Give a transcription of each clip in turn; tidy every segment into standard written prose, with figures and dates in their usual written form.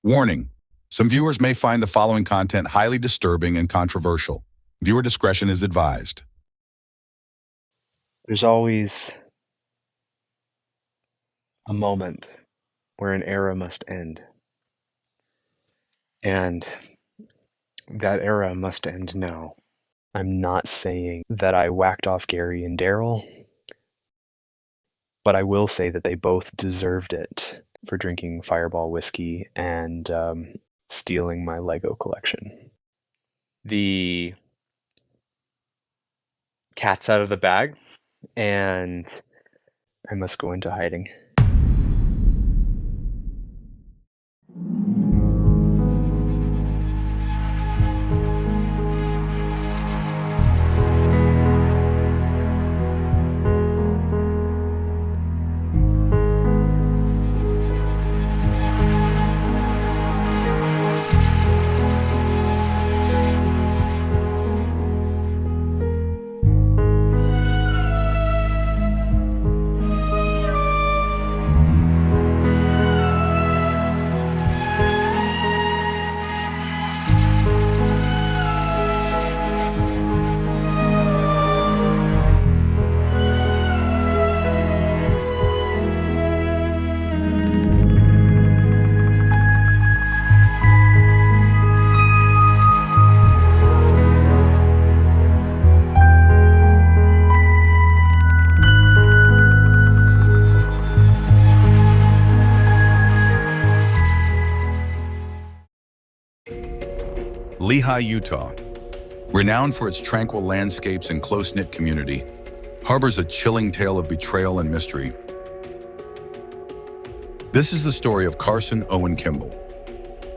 Warning: some viewers may find the following content highly disturbing and controversial. Viewer discretion is advised. There's always a moment where an era must end. And that era must end now. I'm not saying that I whacked off Gary and Darryl, but I will say that they both deserved it for drinking Fireball whiskey and stealing my Lego collection. The cat's out of the bag, and I must go into hiding. Lehi, Utah, renowned for its tranquil landscapes and close-knit community, harbors a chilling tale of betrayal and mystery. This is the story of Carson O. Kimball,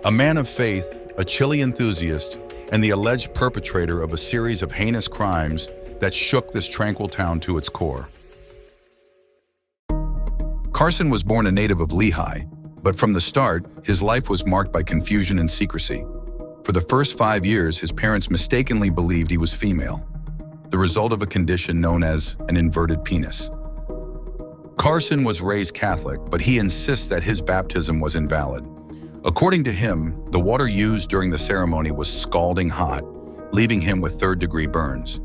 a man of faith, a chili enthusiast, and the alleged perpetrator of a series of heinous crimes that shook this tranquil town to its core. Carson was born a native of Lehi, but from the start, his life was marked by confusion and secrecy. For the first 5 years, his parents mistakenly believed he was female, the result of a condition known as an inverted penis. Carson was raised Catholic, but he insists that his baptism was invalid. According to him, the water used during the ceremony was scalding hot, leaving him with third-degree burns.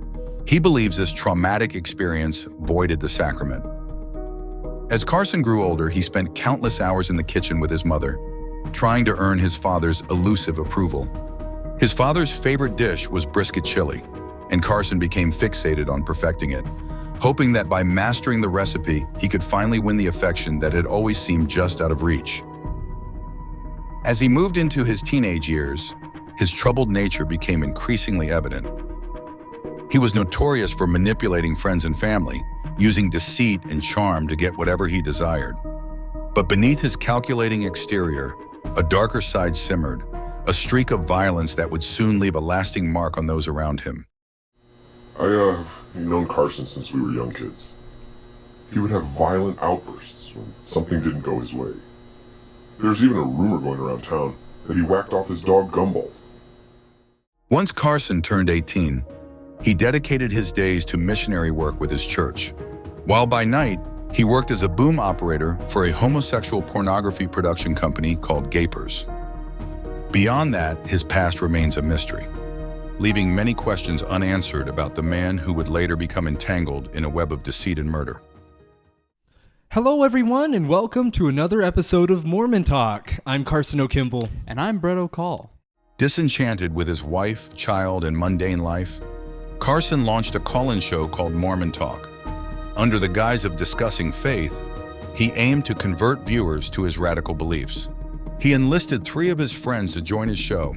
He believes this traumatic experience voided the sacrament. As Carson grew older, he spent countless hours in the kitchen with his mother, trying to earn his father's elusive approval. His father's favorite dish was brisket chili, and Carson became fixated on perfecting it, hoping that by mastering the recipe, he could finally win the affection that had always seemed just out of reach. As he moved into his teenage years, his troubled nature became increasingly evident. He was notorious for manipulating friends and family, using deceit and charm to get whatever he desired. But beneath his calculating exterior, a darker side simmered, a streak of violence that would soon leave a lasting mark on those around him. I've known Carson since we were young kids. He would have violent outbursts when something didn't go his way. There's even a rumor going around town that he whacked off his dog Kimball. Once Carson turned 18, he dedicated his days to missionary work with his church. While by night, he worked as a boom operator for a homosexual pornography production company called Gapers. Beyond that, his past remains a mystery, leaving many questions unanswered about the man who would later become entangled in a web of deceit and murder. Hello everyone, and welcome to another episode of Mormon Talk. I'm Carson O. Kimball. And I'm Brett O'Call. Disenchanted with his wife, child, and mundane life, Carson launched a call-in show called Mormon Talk. Under the guise of discussing faith, he aimed to convert viewers to his radical beliefs. He enlisted 3 of his friends to join his show,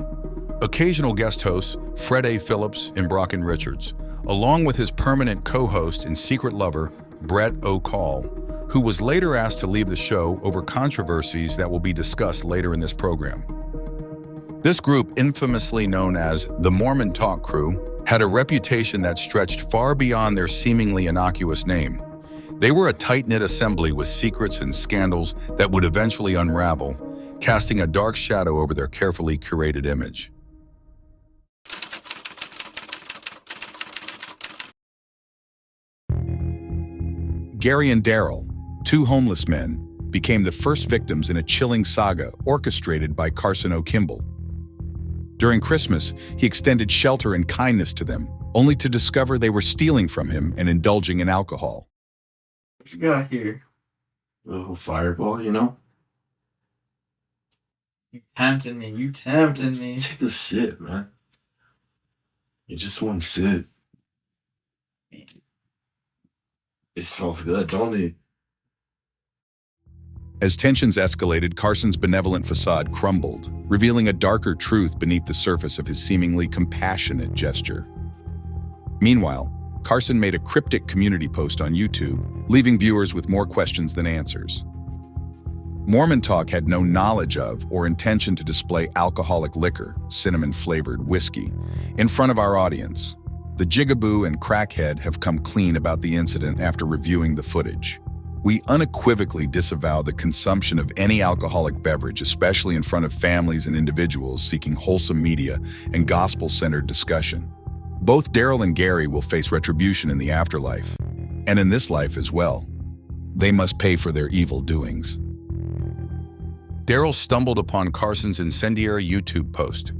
occasional guest hosts Fred A. Phillips and Brocken Richards, along with his permanent co-host and secret lover, Brett O'Call, who was later asked to leave the show over controversies that will be discussed later in this program. This group, infamously known as the Mormon Talk Crew, had a reputation that stretched far beyond their seemingly innocuous name. They were a tight-knit assembly with secrets and scandals that would eventually unravel, casting a dark shadow over their carefully curated image. Gary and Darryl, 2 homeless men, became the first victims in a chilling saga orchestrated by Carson O. Kimball. During Christmas, he extended shelter and kindness to them, only to discover they were stealing from him and indulging in alcohol. What you got here? A little fireball, you know? You tempting me. You tempting me. Take a sip, man. You just one sip. It smells good, don't it? As tensions escalated, Carson's benevolent facade crumbled, revealing a darker truth beneath the surface of his seemingly compassionate gesture. Meanwhile, Carson made a cryptic community post on YouTube, leaving viewers with more questions than answers. Mormon Talk had no knowledge of or intention to display alcoholic liquor, cinnamon-flavored whiskey, in front of our audience. The jigaboo and crackhead have come clean about the incident after reviewing the footage. We unequivocally disavow the consumption of any alcoholic beverage, especially in front of families and individuals seeking wholesome media and gospel-centered discussion. Both Darryl and Gary will face retribution in the afterlife, and in this life as well. They must pay for their evil doings. Darryl stumbled upon Carson's incendiary YouTube post.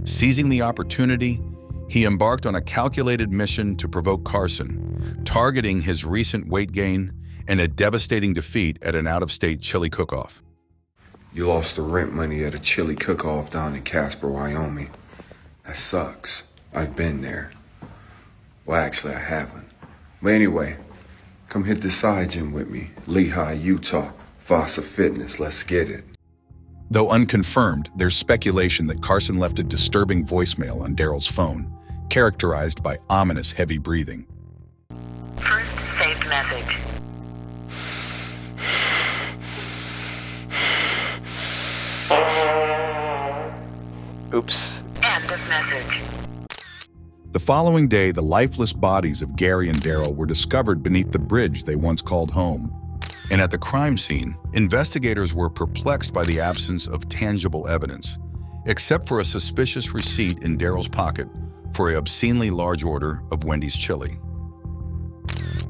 Seizing the opportunity, he embarked on a calculated mission to provoke Carson, targeting his recent weight gain and a devastating defeat at an out-of-state chili cook-off. You lost the rent money at a chili cook-off down in Casper, Wyoming. That sucks. I've been there. Well, actually, I haven't. But anyway, come hit the side gym with me. Lehigh, Utah. Fossa Fitness. Let's get it. Though unconfirmed, there's speculation that Carson left a disturbing voicemail on Darryl's phone, characterized by ominous heavy breathing. First saved message. Oops. End of message. The following day, the lifeless bodies of Gary and Darryl were discovered beneath the bridge they once called home. And at the crime scene, investigators were perplexed by the absence of tangible evidence, except for a suspicious receipt in Darryl's pocket for an obscenely large order of Wendy's chili.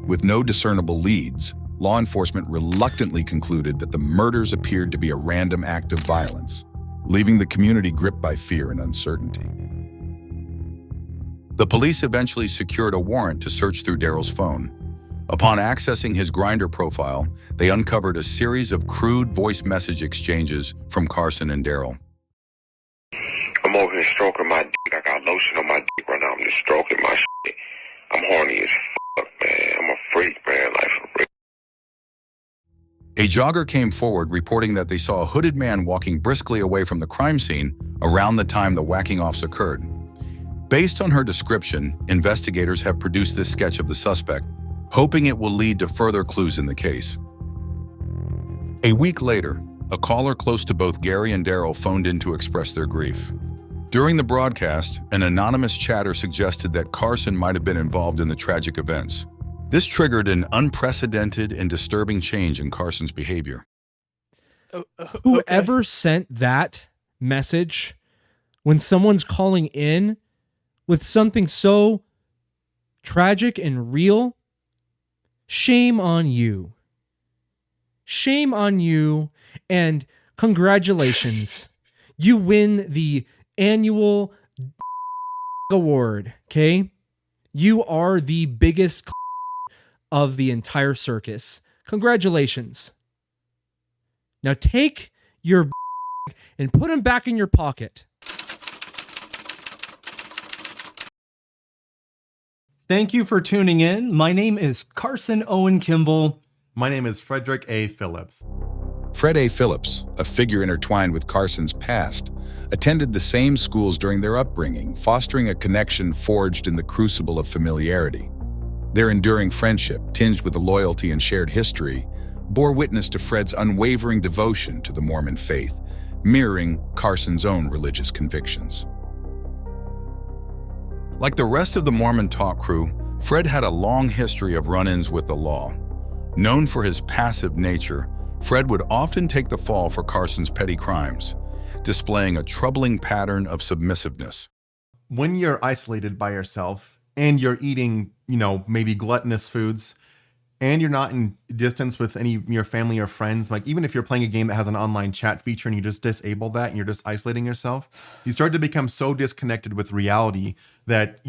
With no discernible leads, law enforcement reluctantly concluded that the murders appeared to be a random act of violence, leaving the community gripped by fear and uncertainty. The police eventually secured a warrant to search through Darryl's phone. Upon accessing his Grindr profile, they uncovered a series of crude voice message exchanges from Carson and Darryl. I'm over here stroking my dick. I got lotion on my dick right now. I'm just stroking my shit. I'm horny as fuck, man. I'm a freak, man. Like, for real. A jogger came forward reporting that they saw a hooded man walking briskly away from the crime scene around the time the whacking-offs occurred. Based on her description, investigators have produced this sketch of the suspect, hoping it will lead to further clues in the case. A week later, a caller close to both Gary and Darryl phoned in to express their grief. During the broadcast, an anonymous chatter suggested that Carson might have been involved in the tragic events. This triggered an unprecedented and disturbing change in Carson's behavior. Whoever sent that message when someone's calling in with something so tragic and real, shame on you. Shame on you, and congratulations. You win the annual award, okay? You are the biggest of the entire circus. Congratulations. Now take your and put them back in your pocket. Thank you for tuning in. My name is Carson Owen Kimball. My name is Frederick A. Phillips. Fred A. Phillips, a figure intertwined with Carson's past, attended the same schools during their upbringing, fostering a connection forged in the crucible of familiarity. Their enduring friendship, tinged with a loyalty and shared history, bore witness to Fred's unwavering devotion to the Mormon faith, mirroring Carson's own religious convictions. Like the rest of the Mormon Talk crew, Fred had a long history of run-ins with the law. Known for his passive nature, Fred would often take the fall for Carson's petty crimes, displaying a troubling pattern of submissiveness. When you're isolated by yourself and you're eating, maybe gluttonous foods, and you're not in distance with any of your family or friends, like even if you're playing a game that has an online chat feature and you just disable that and you're just isolating yourself, you start to become so disconnected with reality that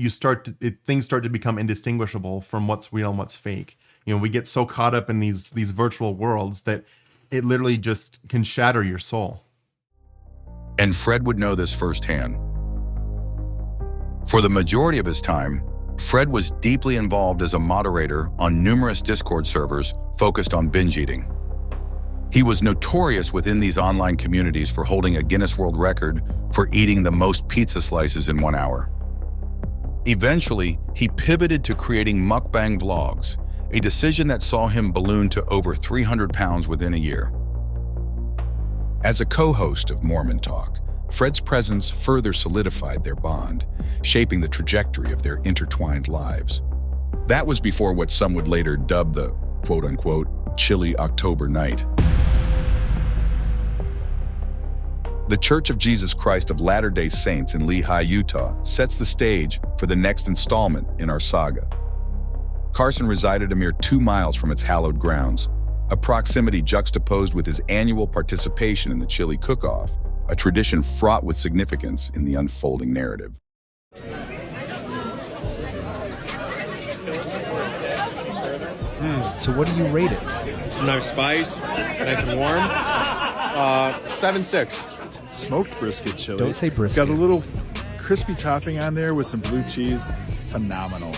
things start to become indistinguishable from what's real and what's fake. We get so caught up in these virtual worlds that it literally just can shatter your soul. And Fred would know this firsthand. For the majority of his time, Fred was deeply involved as a moderator on numerous Discord servers focused on binge eating. He was notorious within these online communities for holding a Guinness World Record for eating the most pizza slices in 1 hour. Eventually, he pivoted to creating mukbang vlogs, a decision that saw him balloon to over 300 pounds within a year. As a co-host of Mormon Talk, Fred's presence further solidified their bond, shaping the trajectory of their intertwined lives. That was before what some would later dub the quote-unquote chilly October night. The Church of Jesus Christ of Latter-day Saints in Lehi, Utah, sets the stage for the next installment in our saga. Carson resided a mere 2 miles from its hallowed grounds, a proximity juxtaposed with his annual participation in the chili cook-off, a tradition fraught with significance in the unfolding narrative. So what do you rate it? It's a nice spice, nice and warm. 7.6. Smoked brisket chili. Don't say brisket. Got a little crispy topping on there with some blue cheese. Phenomenal.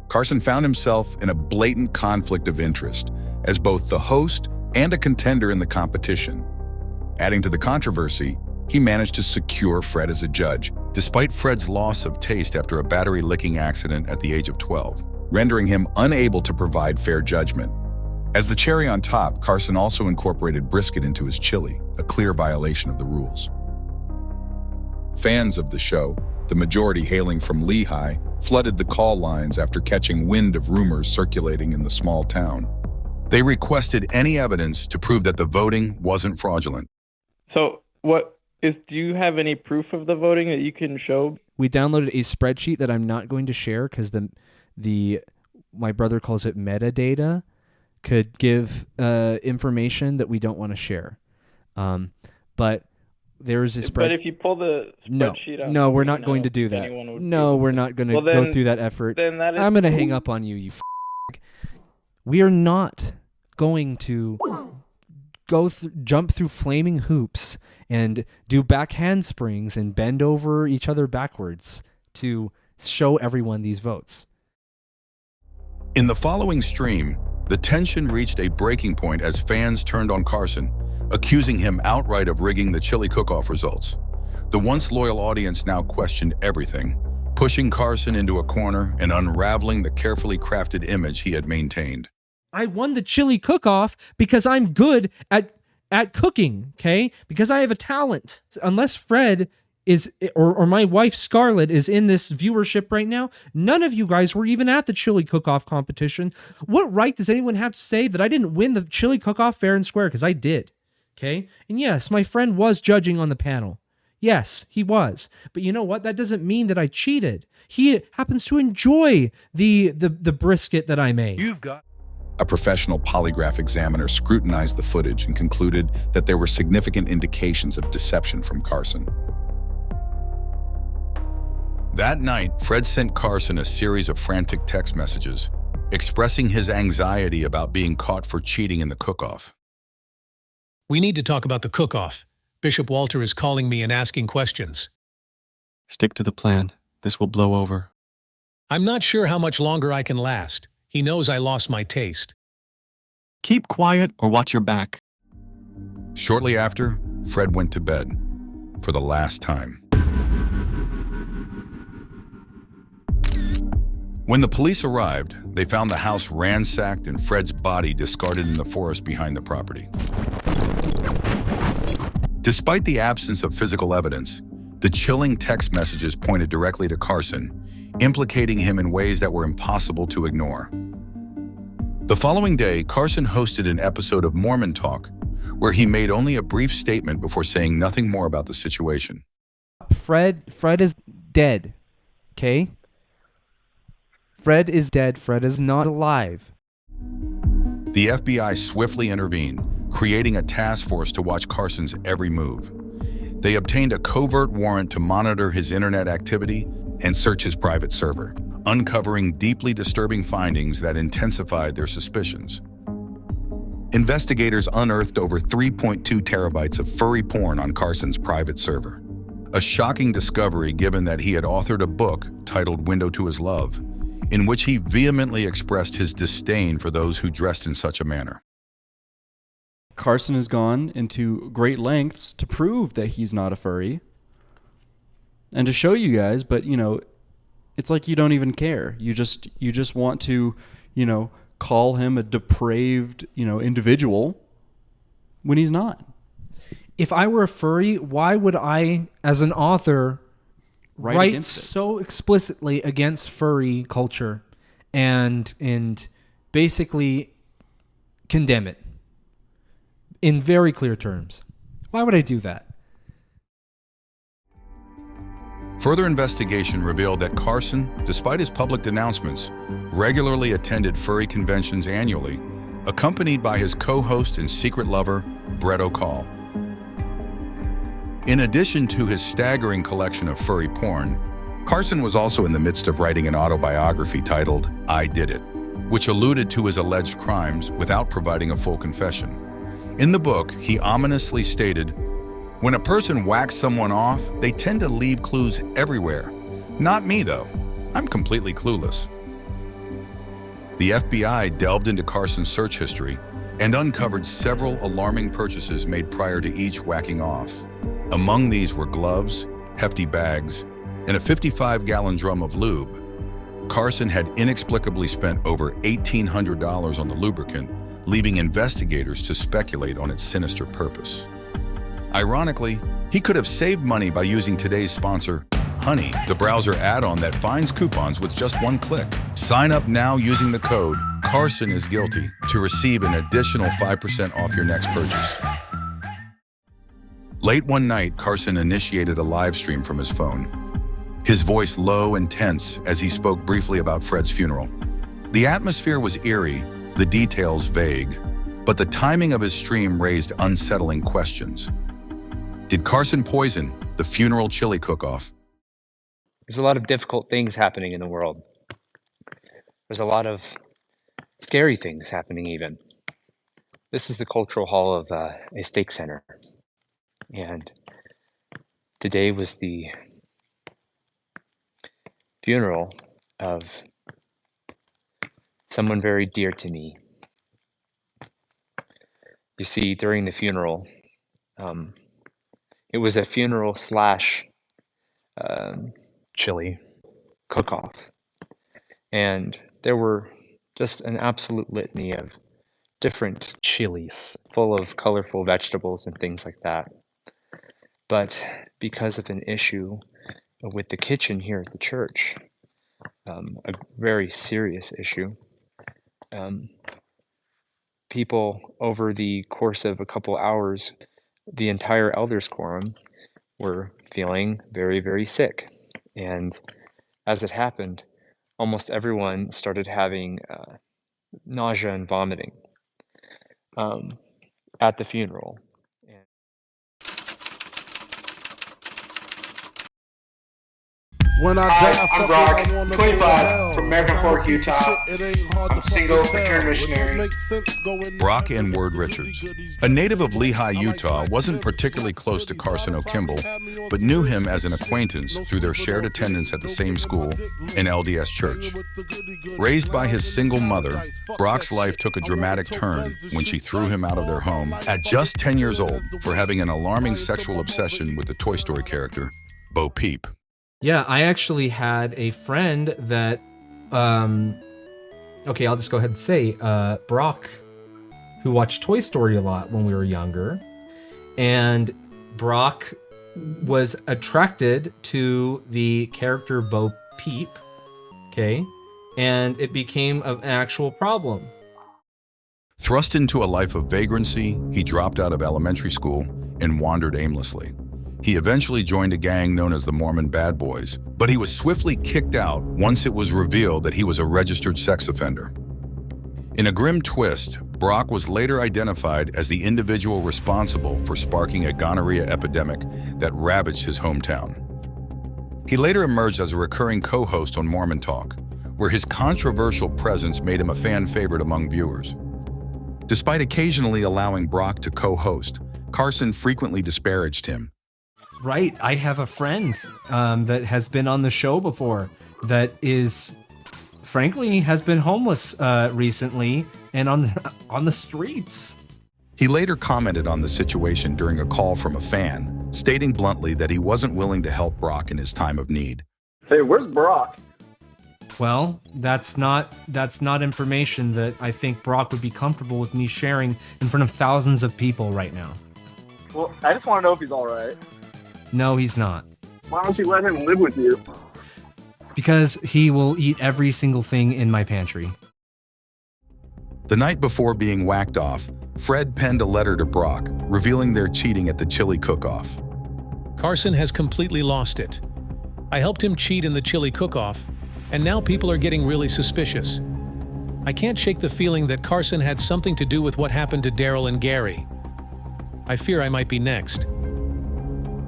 Carson found himself in a blatant conflict of interest as both the host and a contender in the competition. Adding to the controversy, he managed to secure Fred as a judge, despite Fred's loss of taste after a battery-licking accident at the age of 12, rendering him unable to provide fair judgment. As the cherry on top, Carson also incorporated brisket into his chili, a clear violation of the rules. Fans of the show, the majority hailing from Lehi, flooded the call lines after catching wind of rumors circulating in the small town. They requested any evidence to prove that the voting wasn't fraudulent. So do you have any proof of the voting that you can show? We downloaded a spreadsheet that I'm not going to share because my brother calls it metadata, could give information that we don't want to share. But there's a spreadsheet. But if you pull the spreadsheet out, no, we're not going to do that. No, we're not going to go through that effort. Then I'm going to hang up on you, you We are not going to jump through flaming hoops and do back handsprings and bend over each other backwards to show everyone these votes. In the following stream, the tension reached a breaking point as fans turned on Carson, accusing him outright of rigging the chili cook-off results. The once loyal audience now questioned everything, pushing Carson into a corner and unraveling the carefully crafted image he had maintained. I won the chili cook-off because I'm good at cooking, okay? Because I have a talent. Unless Fred is, or my wife Scarlett is in this viewership right now, none of you guys were even at the chili cook-off competition. What right does anyone have to say that I didn't win the chili cook-off fair and square? Because I did, okay? And yes, my friend was judging on the panel. Yes, he was. But you know what? That doesn't mean that I cheated. He happens to enjoy the brisket that I made. You've got... A professional polygraph examiner scrutinized the footage and concluded that there were significant indications of deception from Carson. That night, Fred sent Carson a series of frantic text messages, expressing his anxiety about being caught for cheating in the cook-off. We need to talk about the cook-off. Bishop Walter is calling me and asking questions. Stick to the plan. This will blow over. I'm not sure how much longer I can last. He knows I lost my taste. Keep quiet or watch your back. Shortly after, Fred went to bed for the last time. When the police arrived, they found the house ransacked and Fred's body discarded in the forest behind the property. Despite the absence of physical evidence, the chilling text messages pointed directly to Carson, implicating him in ways that were impossible to ignore. The following day, Carson hosted an episode of Mormon Talk, where he made only a brief statement before saying nothing more about the situation. Fred is dead, okay? Fred is dead. Fred is not alive. The FBI swiftly intervened, creating a task force to watch Carson's every move. They obtained a covert warrant to monitor his internet activity and search his private server, uncovering deeply disturbing findings that intensified their suspicions. Investigators unearthed over 3.2 terabytes of furry porn on Carson's private server. A shocking discovery given that he had authored a book titled Window to His Love, in which he vehemently expressed his disdain for those who dressed in such a manner. Carson has gone into great lengths to prove that he's not a furry and to show you guys, but it's like you don't even care. You just want to, call him a depraved, individual when he's not. If I were a furry, why would I, as an author, write so explicitly against furry culture and basically condemn it in very clear terms? Why would I do that? Further investigation revealed that Carson, despite his public denouncements, regularly attended furry conventions annually, accompanied by his co-host and secret lover, Brett O'Call. In addition to his staggering collection of furry porn, Carson was also in the midst of writing an autobiography titled I Did It, which alluded to his alleged crimes without providing a full confession. In the book, he ominously stated, "When a person whacks someone off, they tend to leave clues everywhere. Not me, though. I'm completely clueless." The FBI delved into Carson's search history and uncovered several alarming purchases made prior to each whacking off. Among these were gloves, hefty bags, and a 55-gallon drum of lube. Carson had inexplicably spent over $1,800 on the lubricant, leaving investigators to speculate on its sinister purpose. Ironically, he could have saved money by using today's sponsor, Honey, the browser add-on that finds coupons with just one click. Sign up now using the code Carson is guilty to receive an additional 5% off your next purchase. Late one night, Carson initiated a live stream from his phone, his voice low and tense as he spoke briefly about Fred's funeral. The atmosphere was eerie, the details vague, but the timing of his stream raised unsettling questions. Did Carson poison the funeral chili cook-off? There's a lot of difficult things happening in the world. There's a lot of scary things happening even. This is the cultural hall of a stake center. And today was the funeral of someone very dear to me. You see, during the funeral, it was a funeral slash chili cook-off. And there were just an absolute litany of different chilies full of colorful vegetables and things like that. But because of an issue with the kitchen here at the church, a very serious issue, people over the course of a couple hours, the entire elders quorum were feeling very, very sick. And as it happened, almost everyone started having nausea and vomiting at the funeral. Hi, I'm Brock, 25, from American Fork, Utah. I'm single, returned missionary. Brock N. Word Richards, a native of Lehi, Utah, wasn't particularly close to Carson O. Kimball, but knew him as an acquaintance through their shared attendance at the same school, an LDS church. Raised by his single mother, Brock's life took a dramatic turn when she threw him out of their home at just 10 years old for having an alarming sexual obsession with the Toy Story character, Bo Peep. Yeah, I actually had a friend that, okay, I'll just go ahead and say, Brock, who watched Toy Story a lot when we were younger, and Brock was attracted to the character Bo Peep, okay, and it became an actual problem. Thrust into a life of vagrancy, he dropped out of elementary school and wandered aimlessly. He eventually joined a gang known as the Mormon Bad Boys, but he was swiftly kicked out once it was revealed that he was a registered sex offender. In a grim twist, Brock was later identified as the individual responsible for sparking a gonorrhea epidemic that ravaged his hometown. He later emerged as a recurring co-host on Mormon Talk, where his controversial presence made him a fan favorite among viewers. Despite occasionally allowing Brock to co-host, Carson frequently disparaged him. Right, I have a friend that has been on the show before that is, frankly, has been homeless recently and on the streets. He later commented on the situation during a call from a fan, stating bluntly that he wasn't willing to help Brock in his time of need. Hey, where's Brock? Well, that's not information that I think Brock would be comfortable with me sharing in front of thousands of people right now. Well, I just want to know if he's all right. No, he's not. Why don't you let him live with you? Because he will eat every single thing in my pantry. The night before being whacked off, Fred penned a letter to Brock, revealing their cheating at the chili cook-off. Carson has completely lost it. I helped him cheat in the chili cook-off, and now people are getting really suspicious. I can't shake the feeling that Carson had something to do with what happened to Darryl and Gary. I fear I might be next.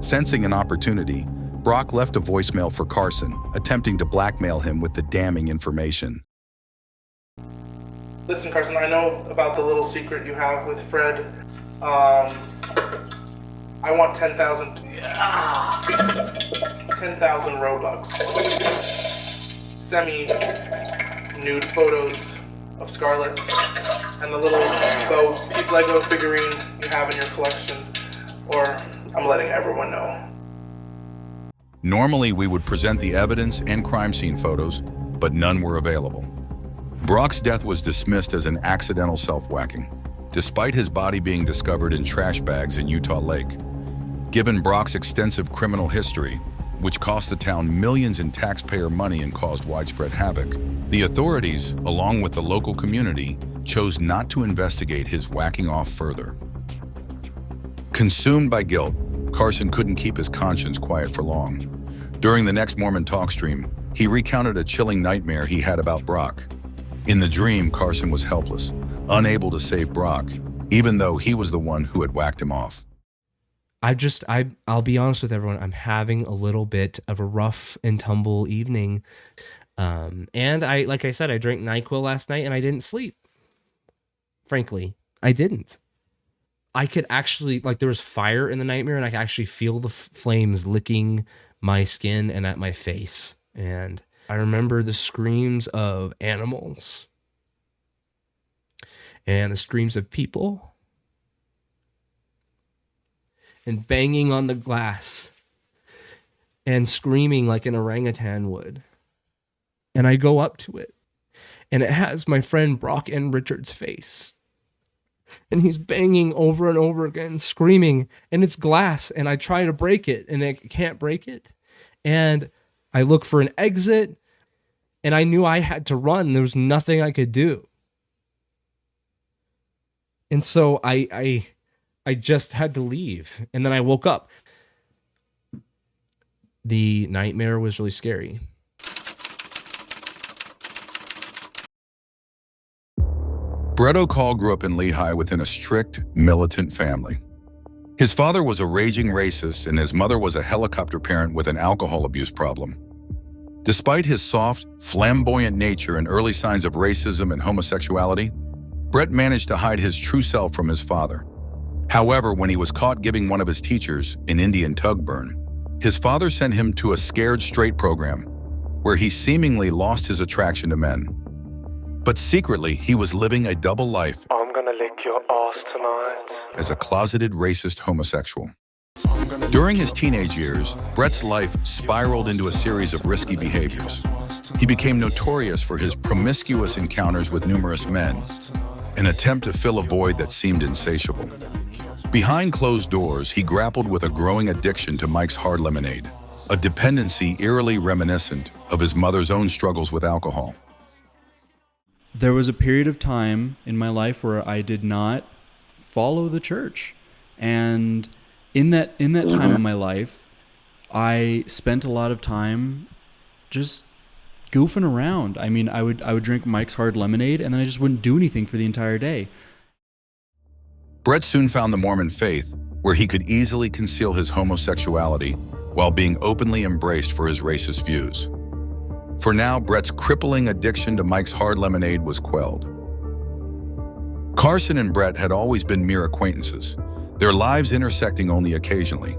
Sensing an opportunity, Brock left a voicemail for Carson, attempting to blackmail him with the damning information. Listen, Carson, I know about the little secret you have with Fred. I want 10,000 Robux. Send me nude photos of Scarlett and the little Lego figurine you have in your collection, or I'm letting everyone know. Normally, we would present the evidence and crime scene photos, but none were available. Brock's death was dismissed as an accidental self-whacking, despite his body being discovered in trash bags in Utah Lake. Given Brock's extensive criminal history, which cost the town millions in taxpayer money and caused widespread havoc, the authorities, along with the local community, chose not to investigate his whacking off further. Consumed by guilt, Carson couldn't keep his conscience quiet for long. During the next Mormon Talk stream, he recounted a chilling nightmare he had about Brock. In the dream, Carson was helpless, unable to save Brock, even though he was the one who had whacked him off. I'll be honest with everyone, I'm having a little bit of a rough and tumble evening. And like I said, I drank NyQuil last night and I didn't sleep. Frankly, I didn't. I could actually, there was fire in the nightmare and I could actually feel the flames licking my skin and at my face. And I remember the screams of animals and the screams of people and banging on the glass and screaming like an orangutan would. And I go up to it and it has my friend Brock and Richard's face. And he's banging over and over again, screaming, and it's glass, and I try to break it, and I can't break it. And I look for an exit, and I knew I had to run. There was nothing I could do. And so I just had to leave, and then I woke up. The nightmare was really scary. Brett O'Call grew up in Lehigh within a strict, militant family. His father was a raging racist and his mother was a helicopter parent with an alcohol abuse problem. Despite his soft, flamboyant nature and early signs of racism and homosexuality, Brett managed to hide his true self from his father. However, when he was caught giving one of his teachers an Indian tug burn, his father sent him to a Scared Straight program, where he seemingly lost his attraction to men. But secretly, he was living a double life I'm gonna lick your ass tonight. as a closeted racist homosexual. During his teenage years, Brett's life spiraled into a series of risky behaviors. He became notorious for his promiscuous encounters with numerous men, an attempt to fill a void that seemed insatiable. Behind closed doors, he grappled with a growing addiction to Mike's Hard Lemonade, a dependency eerily reminiscent of his mother's own struggles with alcohol. There was a period of time in my life where I did not follow the church. And in that time of my life, I spent a lot of time just goofing around. I mean, I would drink Mike's Hard Lemonade, and then I just wouldn't do anything for the entire day. Brett soon found the Mormon faith, where he could easily conceal his homosexuality while being openly embraced for his racist views. For now, Brett's crippling addiction to Mike's Hard Lemonade was quelled. Carson and Brett had always been mere acquaintances, their lives intersecting only occasionally.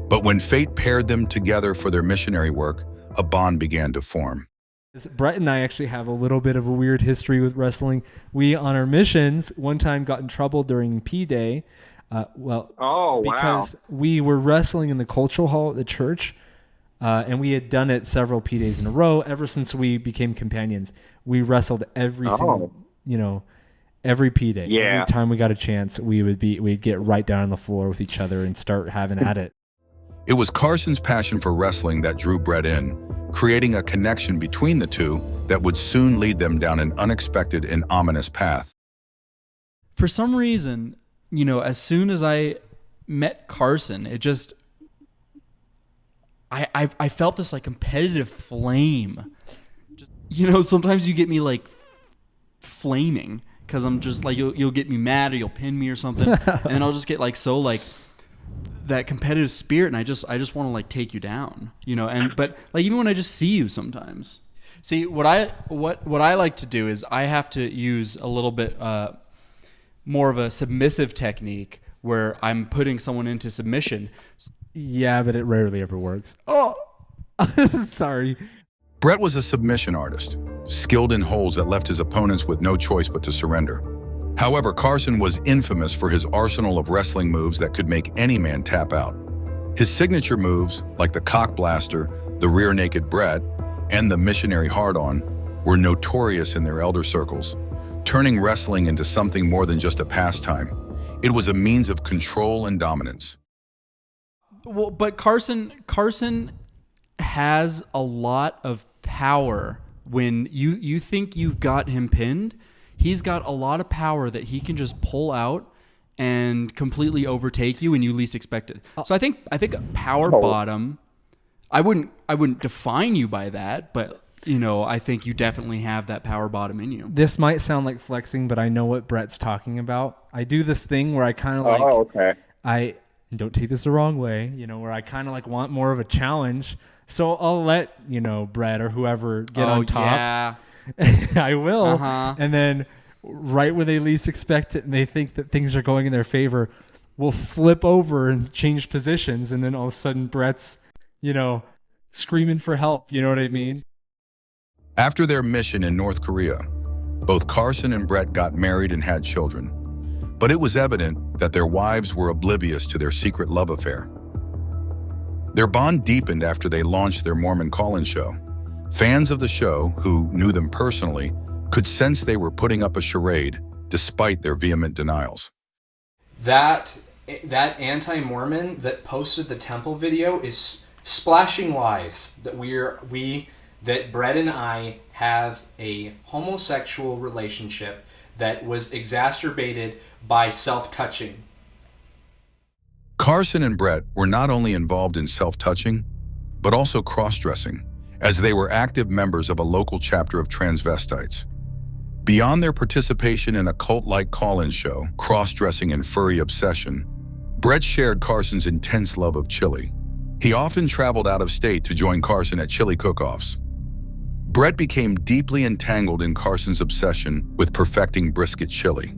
But when fate paired them together for their missionary work, a bond began to form. Brett and I actually have a little bit of a weird history with wrestling. We, on our missions, one time got in trouble during P-Day. Because we were wrestling in the cultural hall at the church, and we had done it several P-Days in a row. Ever since we became companions, we wrestled every single, every P-Day. Yeah. Every time we got a chance, we'd get right down on the floor with each other and start having at it. It was Carson's passion for wrestling that drew Brett in, creating a connection between the two that would soon lead them down an unexpected and ominous path. For some reason, as soon as I met Carson, it just, I felt this like competitive flame. Sometimes you get me like flaming because I'm just like, you'll get me mad or you'll pin me or something. And then I'll just get like, so like that competitive spirit. And I just want to like take you down, but like, even when I just see you sometimes. See, what I like to do is I have to use a little bit, more of a submissive technique where I'm putting someone into submission. Yeah, but it rarely ever works. Oh, sorry. Brett was a submission artist, skilled in holds that left his opponents with no choice but to surrender. However, Carson was infamous for his arsenal of wrestling moves that could make any man tap out. His signature moves, like the cock blaster, the rear naked Brett, and the missionary hard-on, were notorious in their elder circles, turning wrestling into something more than just a pastime. It was a means of control and dominance. Well, but Carson has a lot of power. When you think you've got him pinned, he's got a lot of power that he can just pull out and completely overtake you when you least expect it. So I think a power bottom, I wouldn't define you by that, but I think you definitely have that power bottom in you. This might sound like flexing, but I know what Brett's talking about. I do this thing where I kind of like, I don't take this the wrong way, where I kind of like want more of a challenge. So I'll let, Brett or whoever get on top. Yeah. I will. Uh-huh. And then right when they least expect it and they think that things are going in their favor, we'll flip over and change positions. And then all of a sudden Brett's, screaming for help. You know what I mean? After their mission in North Korea, both Carson and Brett got married and had children. But it was evident that their wives were oblivious to their secret love affair. Their bond deepened after they launched their Mormon call-in show. Fans of the show, who knew them personally, could sense they were putting up a charade despite their vehement denials. That anti-Mormon that posted the temple video is splashing lies that Brett and I have a homosexual relationship that was exacerbated by self-touching. Carson and Brett were not only involved in self-touching, but also cross-dressing, as they were active members of a local chapter of transvestites. Beyond their participation in a cult-like call-in show, cross-dressing and furry obsession, Brett shared Carson's intense love of chili. He often traveled out of state to join Carson at chili cook-offs. Brett became deeply entangled in Carson's obsession with perfecting brisket chili.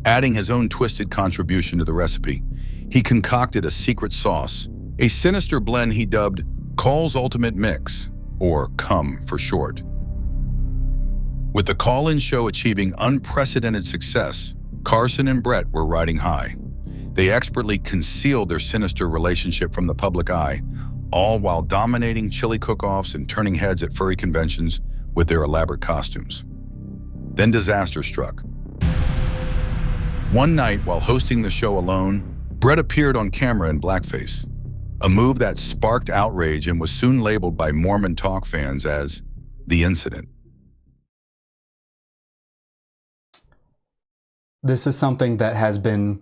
Adding his own twisted contribution to the recipe, he concocted a secret sauce, a sinister blend he dubbed Call's Ultimate Mix, or CUM for short. With the call-in show achieving unprecedented success, Carson and Brett were riding high. They expertly concealed their sinister relationship from the public eye, all while dominating chili cook-offs and turning heads at furry conventions with their elaborate costumes. Then disaster struck. One night, while hosting the show alone, Brett appeared on camera in blackface, a move that sparked outrage and was soon labeled by Mormon talk fans as the incident. This is something that has been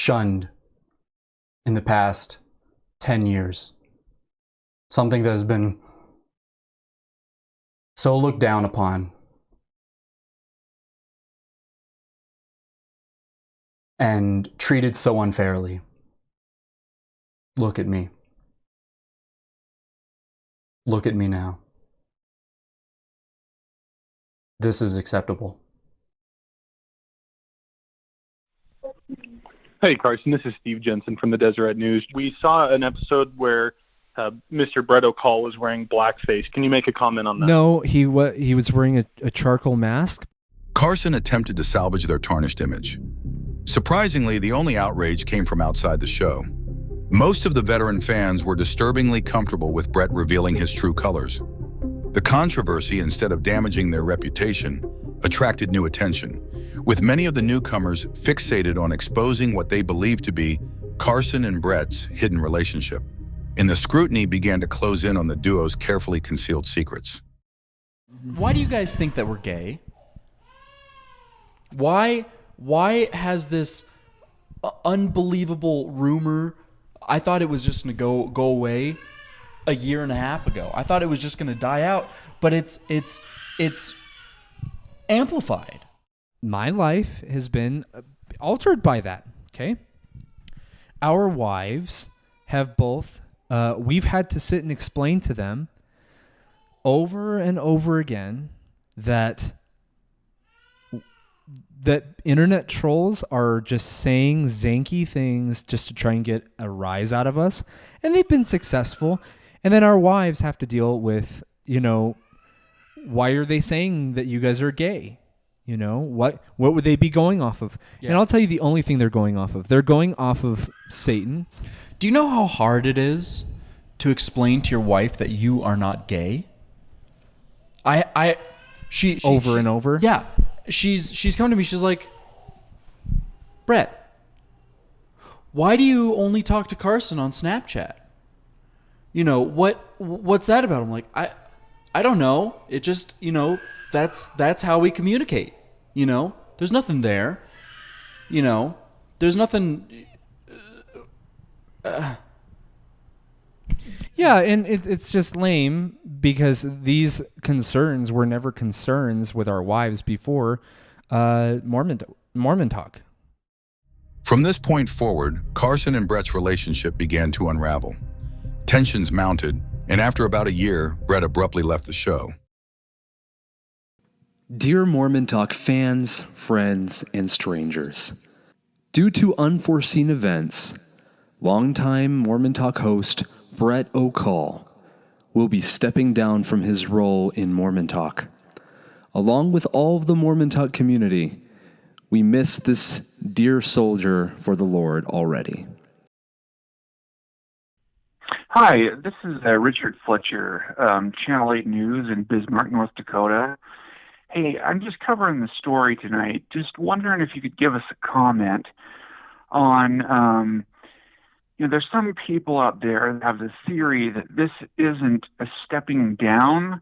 shunned in the past 10 years. Something that has been so looked down upon. And treated so unfairly. Look at me. Look at me now. This is acceptable. Hey, Carson, this is Steve Jensen from the Deseret News. We saw an episode where Mr. Brett O'Call was wearing blackface. Can you make a comment on that? No, he was wearing a charcoal mask. Carson attempted to salvage their tarnished image. Surprisingly, the only outrage came from outside the show. Most of the veteran fans were disturbingly comfortable with Brett revealing his true colors. The controversy, instead of damaging their reputation, attracted new attention, with many of the newcomers fixated on exposing what they believed to be Carson and Brett's hidden relationship. And the scrutiny began to close in on the duo's carefully concealed secrets. Why do you guys think that we're gay? Why has this unbelievable rumor? I thought it was just going to go away a year and a half ago. I thought it was just going to die out, but it's amplified. My life has been altered by that, okay? Our wives have both, we've had to sit and explain to them over and over again that internet trolls are just saying zanky things just to try and get a rise out of us. And they've been successful. And then our wives have to deal with, why are they saying that you guys are gay? What would they be going off of? Yeah. And I'll tell you the only thing they're going off of. They're going off of Satan. Do you know how hard it is to explain to your wife that you are not gay? She and over? Yeah. She's come to me. She's like, Brett, why do you only talk to Carson on Snapchat? What's that about? I'm like, I don't know. It just, that's how we communicate. There's nothing there. There's nothing. Yeah, and it's just lame because these concerns were never concerns with our wives before Mormon talk. From this point forward, Carson and Brett's relationship began to unravel. Tensions mounted, and after about a year, Brett abruptly left the show. Dear Mormon Talk fans, friends, and strangers, due to unforeseen events, longtime Mormon Talk host Brett O'Call will be stepping down from his role in Mormon Talk. Along with all of the Mormon Talk community, we miss this dear soldier for the Lord already. Hi, this is Richard Fletcher, Channel 8 News in Bismarck, North Dakota. Hey, I'm just covering the story tonight. Just wondering if you could give us a comment on, there's some people out there that have the theory that this isn't a stepping down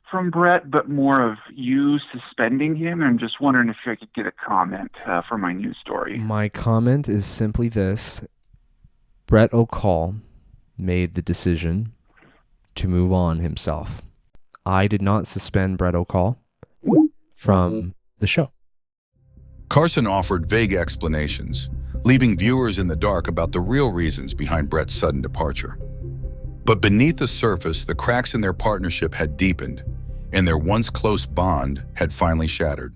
from Brett, but more of you suspending him. And I'm just wondering if I could get a comment for my news story. My comment is simply this. Brett O'Call made the decision to move on himself. I did not suspend Brett O'Call from the show. Carson offered vague explanations, leaving viewers in the dark about the real reasons behind Brett's sudden departure. But beneath the surface, the cracks in their partnership had deepened, and their once close bond had finally shattered.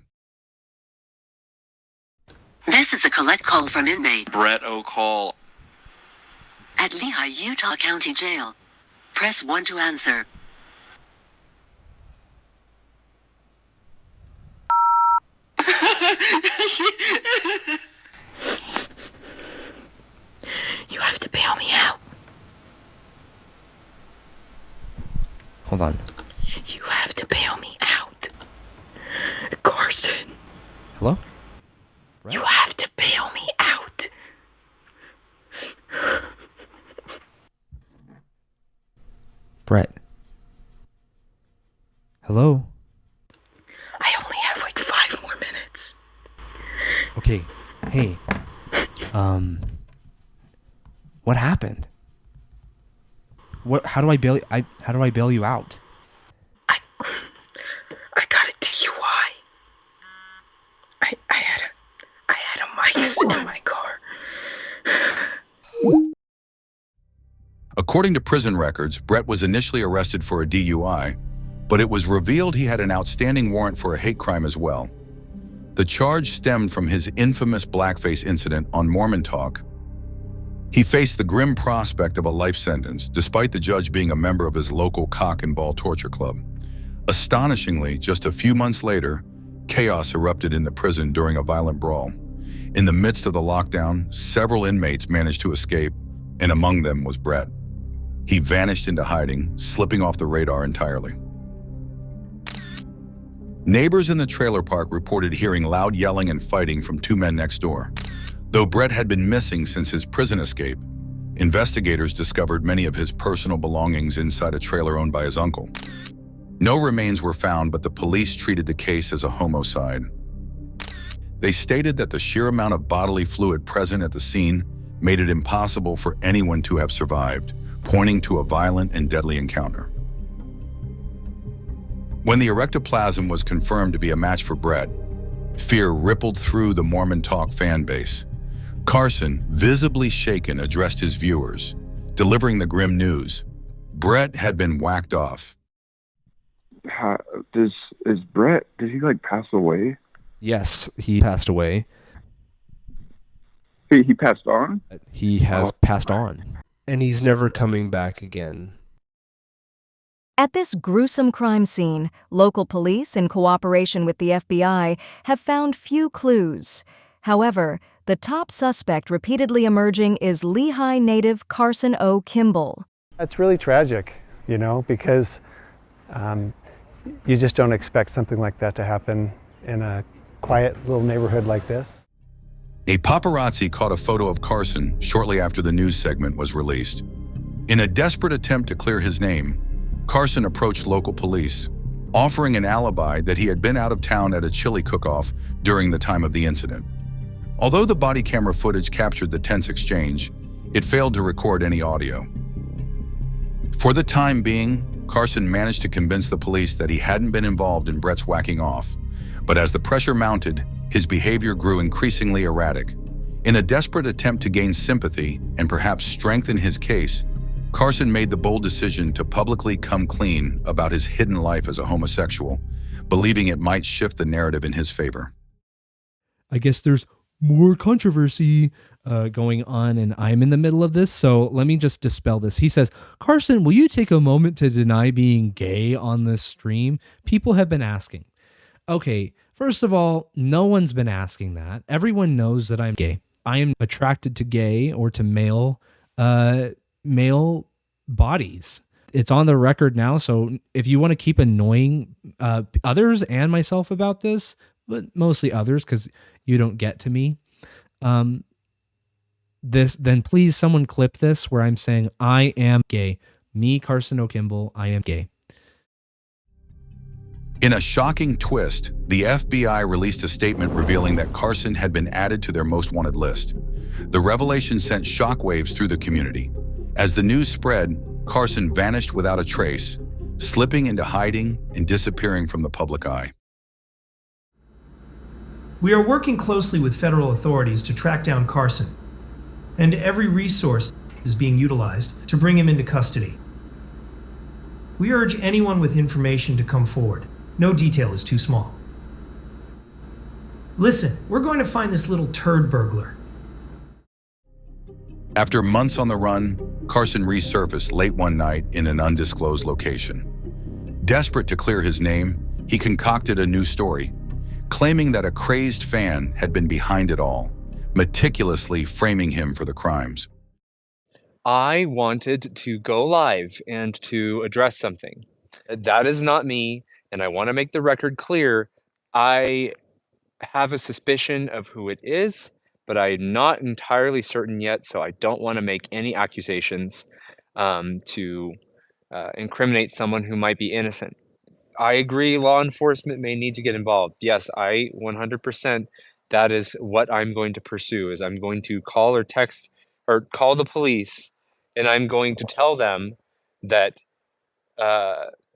This is a collect call from inmate Brett O'Call at Lehigh, Utah County Jail. Press 1 to answer. You have to bail me out. Hold on. You have to bail me out. Carson. Hello? You have to bail me out. Brett. Hello? I only have like 5 more minutes. Okay. Hey. What happened? How do I bail you out? I got a DUI. I had a mice in my car. According to prison records, Brett was initially arrested for a DUI, but it was revealed he had an outstanding warrant for a hate crime as well. The charge stemmed from his infamous blackface incident on Mormon Talk. He faced the grim prospect of a life sentence, despite the judge being a member of his local cock and ball torture club. Astonishingly, just a few months later, chaos erupted in the prison during a violent brawl. In the midst of the lockdown, several inmates managed to escape, and among them was Brett. He vanished into hiding, slipping off the radar entirely. Neighbors in the trailer park reported hearing loud yelling and fighting from two men next door. Though Brett had been missing since his prison escape, investigators discovered many of his personal belongings inside a trailer owned by his uncle. No remains were found, but the police treated the case as a homicide. They stated that the sheer amount of bodily fluid present at the scene made it impossible for anyone to have survived, pointing to a violent and deadly encounter. When the erectoplasm was confirmed to be a match for Brett, fear rippled through the Mormon Talk fan base. Carson, visibly shaken, addressed his viewers, delivering the grim news. Brett had been whacked off. Did he pass away? Yes, he passed away. He passed on? He has passed on. And he's never coming back again. At this gruesome crime scene, local police, in cooperation with the FBI, have found few clues. However, the top suspect repeatedly emerging is Lehigh native Carson O. Kimball. That's really tragic, because you just don't expect something like that to happen in a quiet little neighborhood like this. A paparazzi caught a photo of Carson shortly after the news segment was released. In a desperate attempt to clear his name, Carson approached local police, offering an alibi that he had been out of town at a chili cook-off during the time of the incident. Although the body camera footage captured the tense exchange, it failed to record any audio. For the time being, Carson managed to convince the police that he hadn't been involved in Brett's whacking off, but as the pressure mounted, his behavior grew increasingly erratic. In a desperate attempt to gain sympathy and perhaps strengthen his case, Carson made the bold decision to publicly come clean about his hidden life as a homosexual, believing it might shift the narrative in his favor. I guess there's more controversy going on, and I'm in the middle of this, so let me just dispel this. He says, Carson, will you take a moment to deny being gay on this stream? People have been asking. Okay, first of all, no one's been asking that. Everyone knows that I'm gay. I am attracted to gay or to male bodies. It's on the record now, so if you want to keep annoying others and myself about this, but mostly others because you don't get to me, then please someone clip this where I'm saying I am gay. Me, Carson O. Kimball, I am gay. In a shocking twist, the FBI released a statement revealing that Carson had been added to their most wanted list. The revelation sent shockwaves through the community. As the news spread, Carson vanished without a trace, slipping into hiding and disappearing from the public eye. We are working closely with federal authorities to track down Carson, and every resource is being utilized to bring him into custody. We urge anyone with information to come forward. No detail is too small. Listen, we're going to find this little turd burglar. After months on the run, Carson resurfaced late one night in an undisclosed location. Desperate to clear his name, he concocted a new story, claiming that a crazed fan had been behind it all, meticulously framing him for the crimes. I wanted to go live and to address something. That is not me, and I want to make the record clear. I have a suspicion of who it is, but I'm not entirely certain yet, so I don't want to make any accusations to incriminate someone who might be innocent. I agree law enforcement may need to get involved. Yes, I 100% that is what I'm going to pursue. Is I'm going to call or text or call the police, and I'm going to tell them that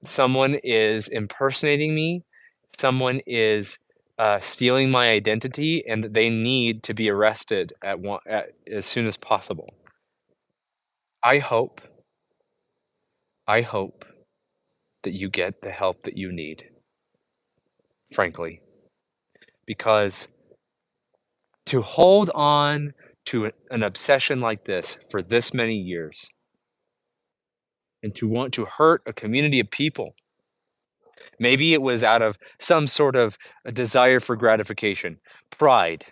someone is impersonating me, someone is stealing my identity, and that they need to be arrested as soon as possible. I hope that you get the help that you need, frankly, because to hold on to an obsession like this for this many years and to want to hurt a community of people, maybe it was out of some sort of a desire for gratification, pride.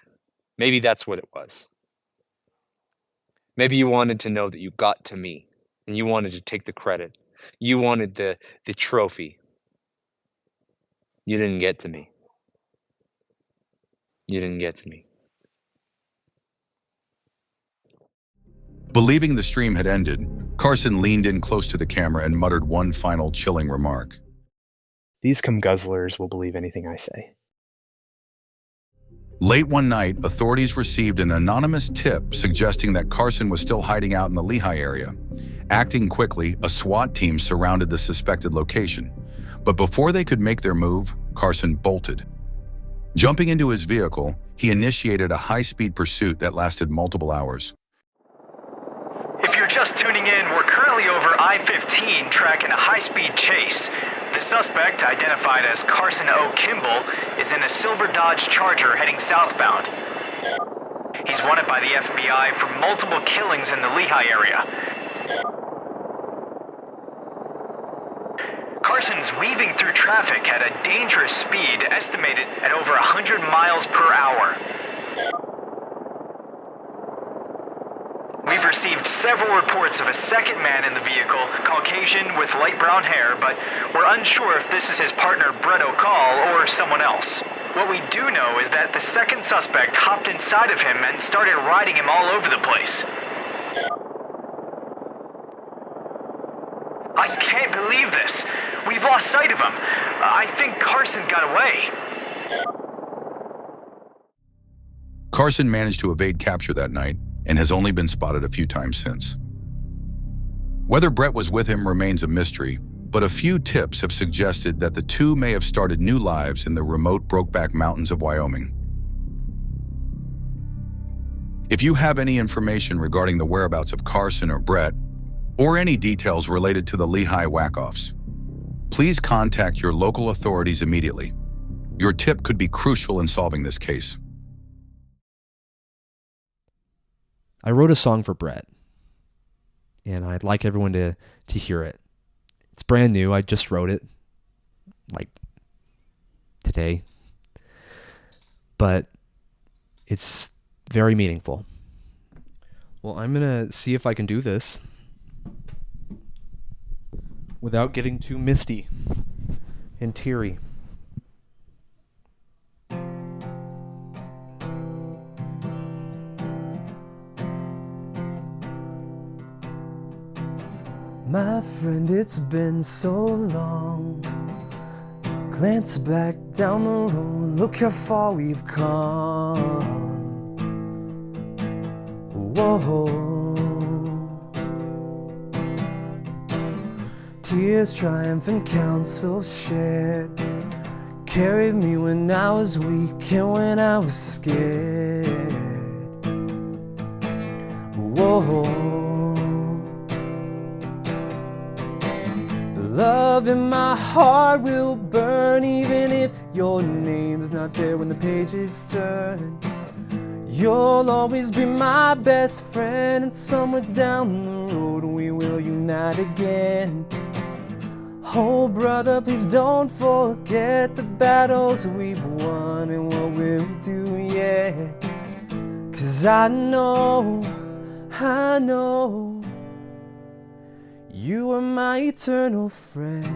Maybe that's what it was. Maybe you wanted to know that you got to me and you wanted to take the credit. You wanted the trophy. You didn't get to me. You didn't get to me. Believing the stream had ended, Carson leaned in close to the camera and muttered one final chilling remark. These cum guzzlers will believe anything I say. Late one night, authorities received an anonymous tip suggesting that Carson was still hiding out in the Lehigh area. Acting quickly, a SWAT team surrounded the suspected location. But before they could make their move, Carson bolted. Jumping into his vehicle, he initiated a high-speed pursuit that lasted multiple hours. If you're just tuning in, we're currently over I-15 tracking a high-speed chase. The suspect, identified as Carson O. Kimball, is in a silver Dodge Charger heading southbound. He's wanted by the FBI for multiple killings in the Lehigh area. Carson's weaving through traffic at a dangerous speed, estimated at over 100 miles per hour. We've received several reports of a second man in the vehicle, Caucasian with light brown hair, but we're unsure if this is his partner Brett O'Call or someone else. What we do know is that the second suspect hopped inside of him and started riding him all over the place. I can't believe this. We've lost sight of him. I think Carson got away. Carson managed to evade capture that night and has only been spotted a few times since. Whether Brett was with him remains a mystery, but a few tips have suggested that the two may have started new lives in the remote Brokeback Mountains of Wyoming. If you have any information regarding the whereabouts of Carson or Brett, or any details related to the Lehigh whack-offs, please contact your local authorities immediately. Your tip could be crucial in solving this case. I wrote a song for Brett, and I'd like everyone to hear it. It's brand new. I just wrote it, like, today. But it's very meaningful. Well, I'm going to see if I can do this without getting too misty and teary. My friend, it's been so long. Glance back down the road, look how far we've come. Whoa. Tears, triumph, and counsel shared carried me when I was weak and when I was scared. Whoa. Love in my heart will burn even if your name's not there when the pages turn. You'll always be my best friend, and somewhere down the road we will unite again. Oh brother, please don't forget the battles we've won and what we'll do, yeah. 'Cause I know you are my eternal friend.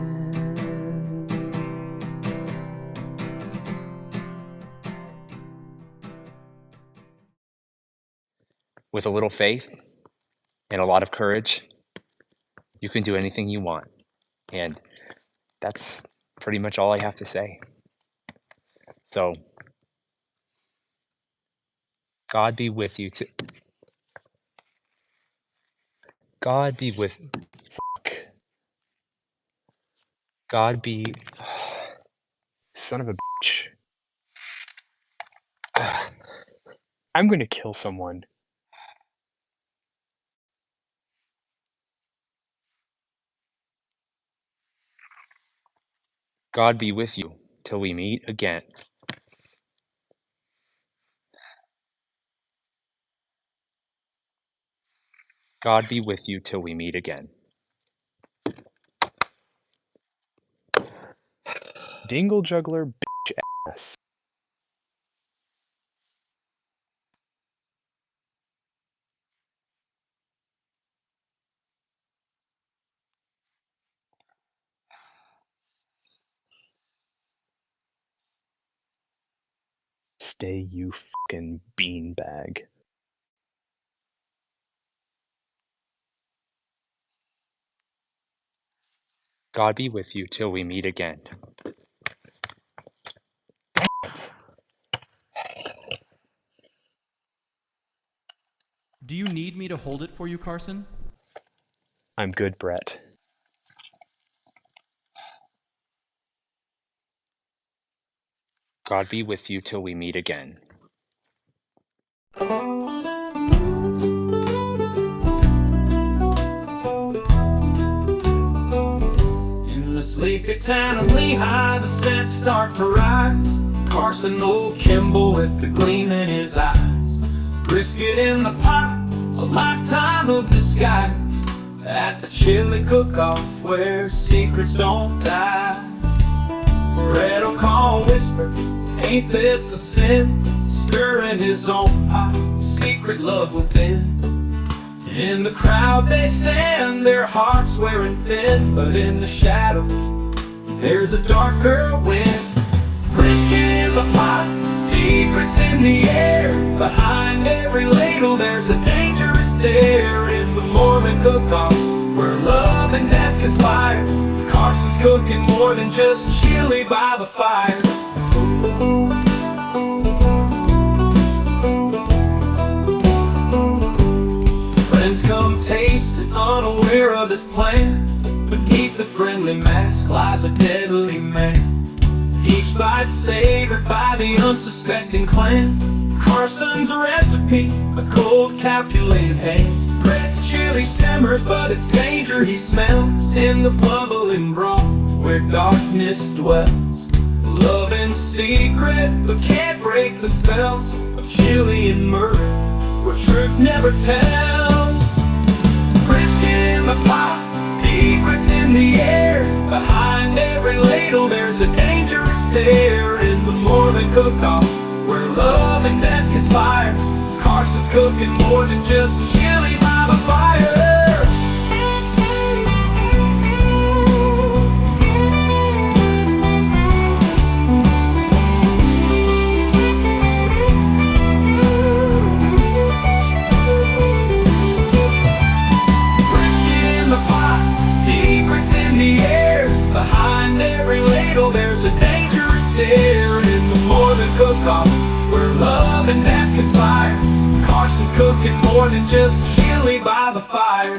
With a little faith and a lot of courage, you can do anything you want. And that's pretty much all I have to say. So, God be with you too. God be with. Fuck. God be. Son of a bitch. I'm gonna kill someone. God be with you till we meet again. God be with you till we meet again. Dingle juggler bitch ass. Stay, you fucking beanbag. God be with you till we meet again. Do you need me to hold it for you, Carson? I'm good, Brett. God be with you till we meet again. In the sleepy town of Lehigh, the scents start to rise. Carson O, Kimball with the gleam in his eyes. Brisket in the pot, a lifetime of disguise. At the chili cook-off where secrets don't die. Brett O'Call whispers, ain't this a sin? Stirring his own pot, secret love within. In the crowd they stand, their hearts wearing thin. But in the shadows, there's a darker wind. Brisket in the pot, secrets in the air. Behind every ladle there's a dangerous dare. In the Mormon cook-off, where love and death conspire, Carson's cooking more than just chili by the fire. Friends come tasting, unaware of his plan. Beneath the friendly mask lies a deadly man. Each bite savored by the unsuspecting clan. Carson's recipe, a cold calculated hand. Brett's chili simmers, but it's danger he smells. In the bubbling broth where darkness dwells. Love in secret, but can't break the spells of chili and murder, where truth never tells. Brisket in the pot, secrets in the air. Behind every ladle there's a dangerous dare. In the Mormon cook-off, where love and death conspire, Carson's cooking more than just chili by the fire. Brisket in the pot, secrets in the air. Behind every ladle there's a dangerous dare. In the Mormon cook-off, where love and death conspire, Carson's cooking more than just chili by the fire.